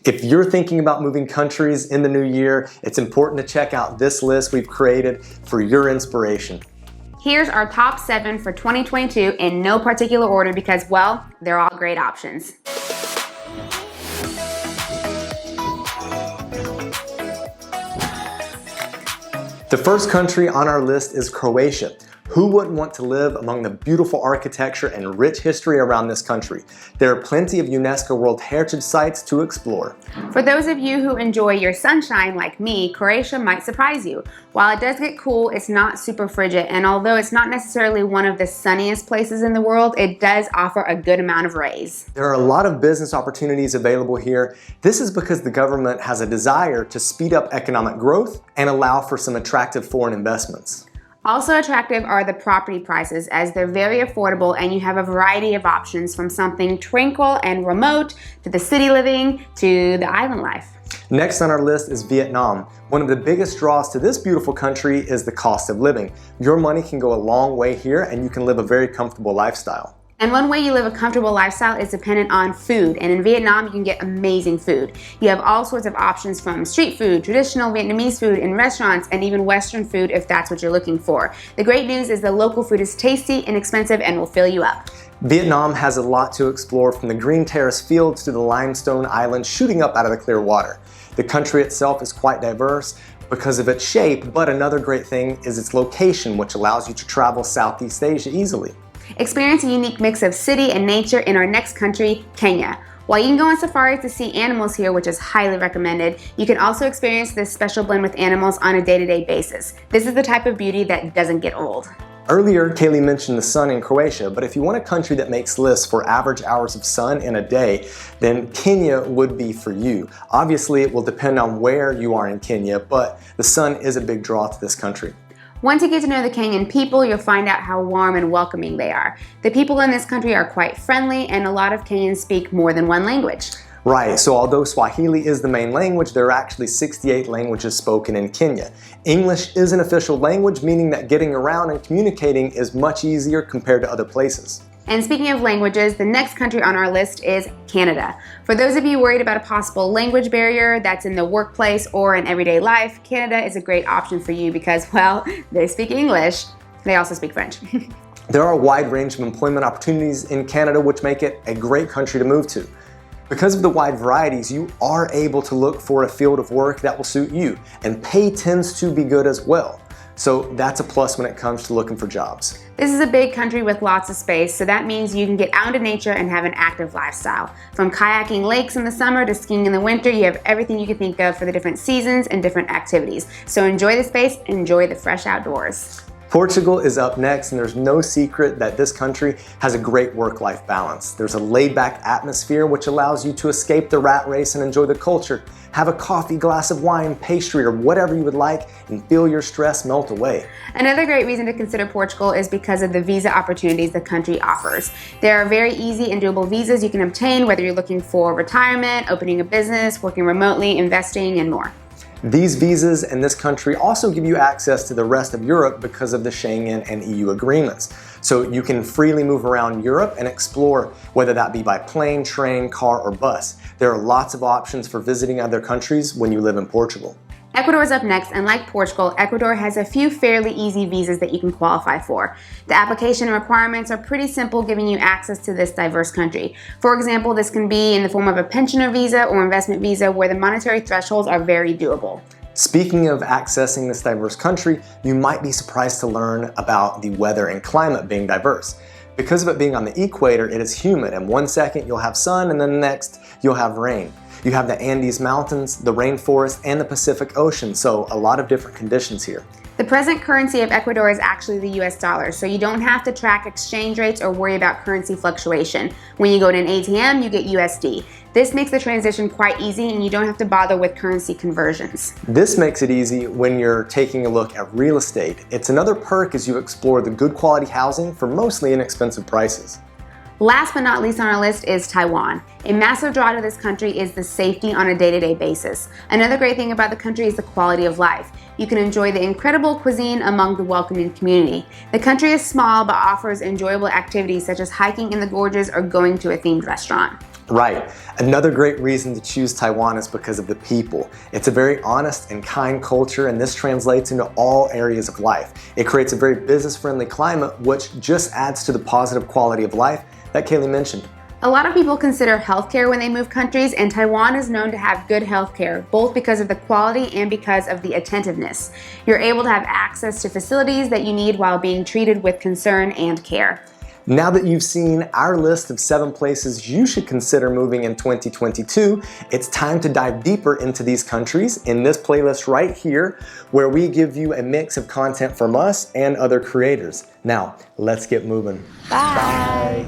If you're thinking about moving countries in the new year, it's important to check out this list we've created for your inspiration. Here's our top 7 for 2022 in no particular order because, well, they're all great options. The first country on our list is Croatia. Who wouldn't want to live among the beautiful architecture and rich history around this country? There are plenty of UNESCO World Heritage sites to explore. For those of you who enjoy your sunshine like me, Croatia might surprise you. While it does get cool, it's not super frigid, and although it's not necessarily one of the sunniest places in the world, it does offer a good amount of rays. There are a lot of business opportunities available here. This is because the government has a desire to speed up economic growth and allow for some attractive foreign investments. Also attractive are the property prices, as they're very affordable and you have a variety of options from something tranquil and remote to the city living to the island life. Next on our list is Vietnam. One of the biggest draws to this beautiful country is the cost of living. Your money can go a long way here and you can live a very comfortable lifestyle. And one way you live a comfortable lifestyle is dependent on food. And in Vietnam, you can get amazing food. You have all sorts of options from street food, traditional Vietnamese food in restaurants, and even Western food if that's what you're looking for. The great news is the local food is tasty, inexpensive, and will fill you up. Vietnam has a lot to explore, from the green terrace fields to the limestone islands shooting up out of the clear water. The country itself is quite diverse because of its shape, but another great thing is its location, which allows you to travel Southeast Asia easily. Experience a unique mix of city and nature in our next country, Kenya. While you can go on safari to see animals here, which is highly recommended, you can also experience this special blend with animals on a day-to-day basis. This is the type of beauty that doesn't get old. Earlier, Kalie mentioned the sun in Croatia, but if you want a country that makes lists for average hours of sun in a day, then Kenya would be for you. Obviously, it will depend on where you are in Kenya, but the sun is a big draw to this country. Once you get to know the Kenyan people, you'll find out how warm and welcoming they are. The people in this country are quite friendly, and a lot of Kenyans speak more than one language. Right, so although Swahili is the main language, there are actually 68 languages spoken in Kenya. English is an official language, meaning that getting around and communicating is much easier compared to other places. And speaking of languages, the next country on our list is Canada. For those of you worried about a possible language barrier that's in the workplace or in everyday life, Canada is a great option for you because, well, they speak English. They also speak French. There are a wide range of employment opportunities in Canada, which make it a great country to move to. Because of the wide varieties, you are able to look for a field of work that will suit you, and pay tends to be good as well. So that's a plus when it comes to looking for jobs. This is a big country with lots of space, so that means you can get out into nature and have an active lifestyle. From kayaking lakes in the summer to skiing in the winter, you have everything you can think of for the different seasons and different activities. So enjoy the space, enjoy the fresh outdoors. Portugal is up next, and there's no secret that this country has a great work-life balance. There's a laid-back atmosphere which allows you to escape the rat race and enjoy the culture. Have a coffee, glass of wine, pastry, or whatever you would like, and feel your stress melt away. Another great reason to consider Portugal is because of the visa opportunities the country offers. There are very easy and doable visas you can obtain, whether you're looking for retirement, opening a business, working remotely, investing, and more. These visas in this country also give you access to the rest of Europe because of the Schengen and EU agreements. So you can freely move around Europe and explore, whether that be by plane, train, car, or bus. There are lots of options for visiting other countries when you live in Portugal. Ecuador is up next, and like Portugal, Ecuador has a few fairly easy visas that you can qualify for. The application requirements are pretty simple, giving you access to this diverse country. For example, this can be in the form of a pensioner visa or investment visa where the monetary thresholds are very doable. Speaking of accessing this diverse country, you might be surprised to learn about the weather and climate being diverse. Because of it being on the equator, it is humid, and one second you'll have sun and then the next you'll have rain. You have the Andes Mountains, the rainforest, and the Pacific Ocean, so a lot of different conditions here. The present currency of Ecuador is actually the US dollar, so you don't have to track exchange rates or worry about currency fluctuation. When you go to an ATM, you get USD. This makes the transition quite easy and you don't have to bother with currency conversions. This makes it easy when you're taking a look at real estate. It's another perk as you explore the good quality housing for mostly inexpensive prices. Last but not least on our list is Taiwan. A massive draw to this country is the safety on a day-to-day basis. Another great thing about the country is the quality of life. You can enjoy the incredible cuisine among the welcoming community. The country is small but offers enjoyable activities such as hiking in the gorges or going to a themed restaurant. Right. Another great reason to choose Taiwan is because of the people. It's a very honest and kind culture, and this translates into all areas of life. It creates a very business-friendly climate, which just adds to the positive quality of life that Kalie mentioned. A lot of people consider healthcare when they move countries, and Taiwan is known to have good healthcare, both because of the quality and because of the attentiveness. You're able to have access to facilities that you need while being treated with concern and care. Now that you've seen our list of 7 places you should consider moving in 2022, it's time to dive deeper into these countries in this playlist right here, where we give you a mix of content from us and other creators. Now, let's get moving. Bye.